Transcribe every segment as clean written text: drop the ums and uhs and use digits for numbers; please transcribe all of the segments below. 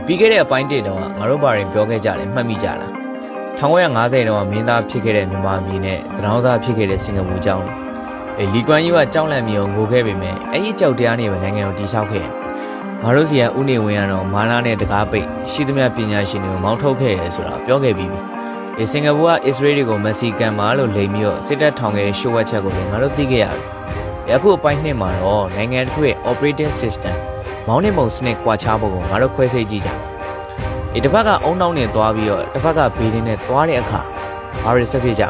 ပြီးခဲ့တဲ့အပိုင်း1တုန်းကငါတို့ဘာတွေပြောခဲ့ကြလဲမှတ်မိကြလား1950တုန်းကမင်းသားဖြစ်ခဲ့တဲ့မြန်မာပြည်နဲ့သံတော်စားဖြစ်ခဲ့တဲ့စင်ကာပူကျောင်းလေလီကွမ်ယူကကြောက်လန့်မြေကိုငိုခဲ့ပေမဲ့အဲ့ဒီကြောက်တရားနေပဲနိုင်ငံကိုတည်ဆောက်ခဲ့ငါတို့စီကဥနေဝင်ကတော့မာနာနဲ့တကားပိတ်ရှိသမျှပညာရှင်တွေကိုမောင်းထုတ်ခဲ့တယ်ဆိုတာပြောခဲ့ပြီးပြီစင်ကာပူကအစ္စရေးတွေကိုမက်ဆီကန်မာလို့လိမ်ပြီးတော့စစ်တပ်ထောင်ခဲ့တဲ့ရှိုးဝက်ချက်ကိုလည်းငါတို့သိခဲ့ရပြီအခုအပိုင်း2မှာတော့နိုင်ငံတစ်ခုရဲ့ operating system မောင်းနှင်ပုံစနစ်ကွာခြားပုံကိုငါတို့ခွဲစိတ်ကြည့်ကြတစ်ဖက်ကအုံနှောင်းနဲ့သွားပြီးတော့တစ်ဖက်ကဘေးလင်းနဲ့သွားတဲ့အခါဘာတွေဆက်ဖြစ်ကြလဲ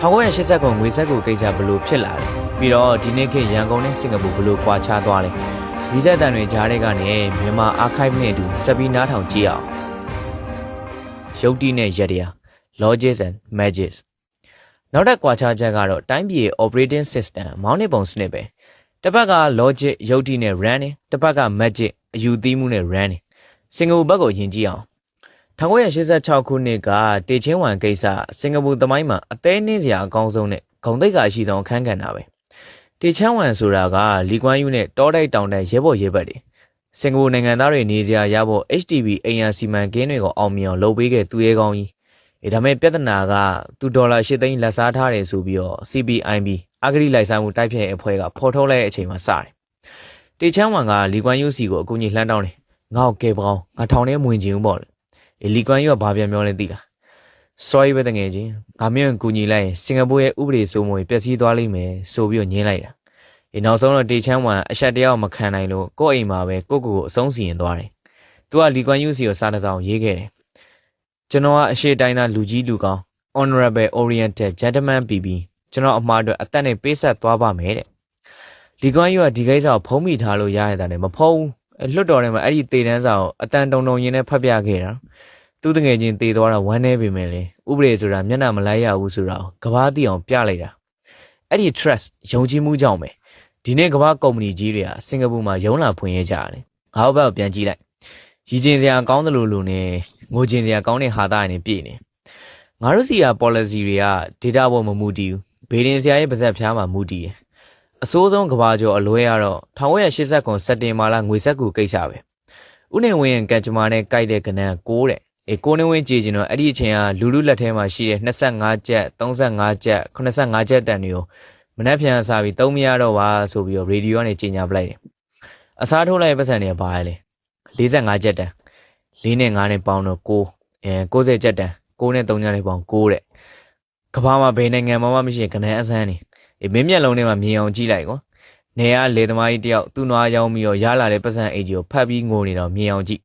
1980ခုငွေဆက်ကိုကိစ္စဘလို့ဖြစ်လာတယ်ပြီးတော့ဒီနေ့ခေတ်ရန်ကုန်နဲ့စင်ကာပူဘလို့ကွာခြားသွားလဲဒီဆက်တန်တွေကြားတဲ့ကနေမြန်မာ archive နဲ့အတူစက်ပြီးနားထောင်ကြည့်အောင်ရုပ်တိနဲ့ရတရား logics and magics နောက်ထပ်ကွာခြားချက်ကတော့တိုင်းပြည်ရဲ့ operating system မောင်းနှင်ပုံစနစ်ပဲတစ်ဖက်က logic ရုပ်တိနဲ့ run နေတစ်ဖက်က magic အယူသီးမှုနဲ့ run နေစင်ကာပူဘက်ကိုယဉ်ကြည့်အောင်1986ခုနှစ်ကတေချင်းဝမ်ကိစ္စစင်ကာပူသမိုင်းမှာအသေးနှင်းစရာအကောင်းဆုံးနဲ့ဂုံတိတ်ကအရှိဆုံးအခန်းကဏ္ဍပဲတေချမ်းဝမ်ဆိုတာကလီကွမ်ယူနဲ့တောတိုက်တောင်တိုက်ရဲဘော်ရဲဘက်တွေစင်ကာပူနိုင်ငံသားတွေနေကြရဖို့ HDB အိမ်ယာစီမံကိန်းတွေကိုအောင်မြင်အောင်လုပ်ပေးခဲ့သူရဲကောင်းကြီးဒါမဲ့ပြဿနာကသူဒေါ်လာ8သိန်းလက်စားထားတယ်ဆိုပြီးတော့ CPIB အဂတိလိုက်စားမှုတိုက်ဖျက်ရေးအဖွဲ့ကဖော်ထုတ်လိုက်တဲ့အချိန်မှာစတယ်တေချမ်းဝမ်ကလီကွမ်ယူစီကိုအကူအညီလှမ်းတောင်းတယ်ငါ့ကိုကဲပေါင်းငါထောင်ထဲမဝင်ချင်ဘူးပေါ့လေလီကွမ်ယူကဘာပြန်ပြောလဲသိလား sorry ပဲတကယ်ချင်းငါမျိုးကူညီလိုက်ရင်စင်ကာပူရဲ့ဥပဒေစိုးမိုးပျက်စီးသွားလိမ့်မယ်ဆိုပြီးညင်းလိုက်တာနောက်ဆုံးတော့တေချမ်းဝမ်အရှက်တရားမခံနိုင်လို့ကိုယ့်အိမ်မှာပဲကိုအဆုံးစီရင်သွားတယ်သူကလီကွမ်ယူစီကိုစားတဲ့ဆောင်ရေးခဲ့တယ်ကျွန်တော်ကအရှေ့တိုင်းသားလူကြီးလူကောင်း honorable oriented gentleman ပြီးကျွန်တော်အမှားအတွက်အသက်နဲ့ပေးဆက်သွားပါမယ်တဲ့လီကွမ်ယူကဒီကိစ္စကိုဖုံးမိထားလို့ရရတဲ့နဲ့မဖုံးလွတ်တော်ထဲမှာအဲ့ဒီတေတန်းစာကိုအတန်တုံတုံရင်းနဲ့ဖတ်ပြခဲ့တာသူတငယ်ချင်းတေသွားတာဝမ်းနေပေမဲ့လေဥပဒေဆိုတာမျက်နှာမလိုက်ရဘူးဆိုတာကိုကဘာသိအောင်ပြလိုက်တာအဲ့ဒီ trust ယုံကြည်မှုကြောင့်ပဲဒီနေ့ကဘာကုမ္ပဏီကြီးတွေကစင်ကာပူမှာရုံးလာဖွင့်ရကြတယ်ငါ့ဘက်ကိုပြန်ကြည့်လိုက်ရည်ကျင်စရာကောင်းတယ်လို့နဲ့ငိုကျင်စရာကောင်းတဲ့ဟာသားရည်နဲ့ပြည့်နေငါတို့စီက policy တွေက data ပေါ်မမူတည်ဘူးဘေးရင်စရာရဲ့ပါဇက်ဖျားမှာမူတည်တယ်အစိုးဆုံးကဘာကျော်အလွဲရတော့1980ခုစက်တင်ဘာလငွေဆက်ကူကိစ္စပဲဥနေဝင်းကကြမာနဲ့ကြိုက်တဲ့ကနန်း6တဲ့ကိုနေဝင်းကြည်ကျင်တော့အဲ့ဒီအချိန်ကလူလူလက်ထဲမှာရှိတဲ့25ကျပ်35ကျပ်85ကျပ်တန်တွေကိုမနှက်ပြန်စားပြီးသုံးမရတော့ပါဆိုပြီးတော့ရေဒီယိုကနေကြေညာပလိုက်တယ်အစားထိုးလိုက်ပတ်စံတွေကဘာလဲ45ကျပ်တန်4နဲ့5နဲ့ပေါင်းတော့90ကျပ်တန်6နဲ့3ညနဲ့ပေါင်း6တဲ့ကဘာမှာဘယ်နိုင်ငံမှမရှိရင်ကနန်းအစမ်းနေမင်းမျက်လုံးထဲမှာမြင်အောင်ကြည့်လိုက်ကွာနေရလေသမားကြီးတယောက်သူ့နွားရောင်းပြီးတော့ရလာတဲ့ပတ်စံအိတ်ကြီးကိုဖတ်ပြီးငိုနေတော့မြင်အောင်ကြည့်